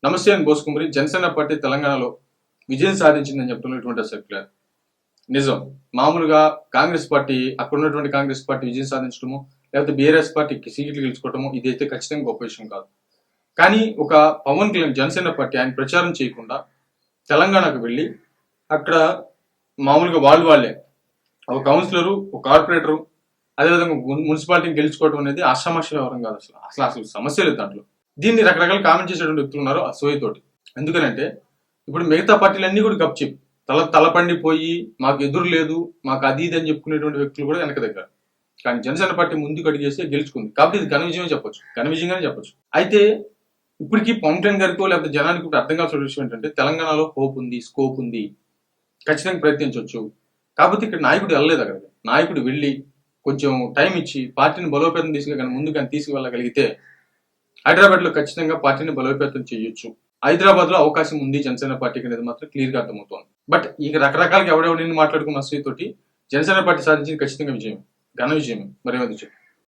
నమస్తే అని బోసుకుమరి జనసేన పార్టీ తెలంగాణలో విజయం సాధించిందని చెప్తున్నటువంటి సర్క్యులర్ నిజం. మామూలుగా కాంగ్రెస్ పార్టీ అక్కడ ఉన్నటువంటి కాంగ్రెస్ పార్టీ విజయం సాధించడము లేకపోతే బీఆర్ఎస్ పార్టీకి సీట్లు గెలుచుకోవటము ఇదైతే ఖచ్చితంగా గొప్ప విషయం కాదు. కానీ ఒక పవన్ కళ్యాణ్ జనసేన పార్టీ ఆయన ప్రచారం చేయకుండా తెలంగాణకు వెళ్ళి అక్కడ మామూలుగా వాళ్ళే ఒక కౌన్సిలరు, ఒక కార్పొరేటరు, అదేవిధంగా మున్సిపాలిటీని గెలుచుకోవడం అనేది ఆషామాషి వ్యవహారం కాదు. అసలు సమస్య లేదు దాంట్లో. దీన్ని రకరకాల కామెంట్ చేసేటువంటి వ్యక్తులు ఉన్నారు అసూయతోటి. ఎందుకనంటే ఇప్పుడు మిగతా పార్టీలన్నీ కూడా గప్చిప్ తలపండిపోయి మాకు ఎదురు లేదు, మాకు అది ఇది అని చెప్పుకునేటువంటి వ్యక్తులు కూడా వెనక దగ్గర. కానీ జనసేన పార్టీ ముందుకు అడిగేసి గెలుచుకుంది కాబట్టి ఇది ఘన విజయమే చెప్పొచ్చు, ఘన విజయంగానే చెప్పొచ్చు. అయితే ఇప్పటికీ పవన్ కళ్యాణ్ గారికో లేకపోతే జనానికి ఇప్పుడు అర్థం కావాల్సిన విషయం ఏంటంటే తెలంగాణలో హోప్ ఉంది, స్కోప్ ఉంది, ఖచ్చితంగా ప్రయత్నించవచ్చు. కాకపోతే ఇక్కడ నాయకుడు వెళ్ళలేదు. అక్కడ నాయకుడు వెళ్ళి కొంచెం టైం ఇచ్చి పార్టీని బలోపేతం ముందు కానీ తీసుకువెళ్ళగలిగితే హైదరాబాద్ లో ఖచ్చితంగా పార్టీని బలోపేతం చేయొచ్చు. హైదరాబాద్ లో అవకాశం ఉంది జనసేన పార్టీకి అనేది మాత్రం క్లియర్ గా అర్థమవుతోంది. బట్ ఇక రకరకాలుగా ఎవడెవడిని మాట్లాడుకున్న అసూయతోటి జనసేన పార్టీ సాధించింది ఖచ్చితంగా విజయం, ఘన విజయం. మరేమది చెప్పు.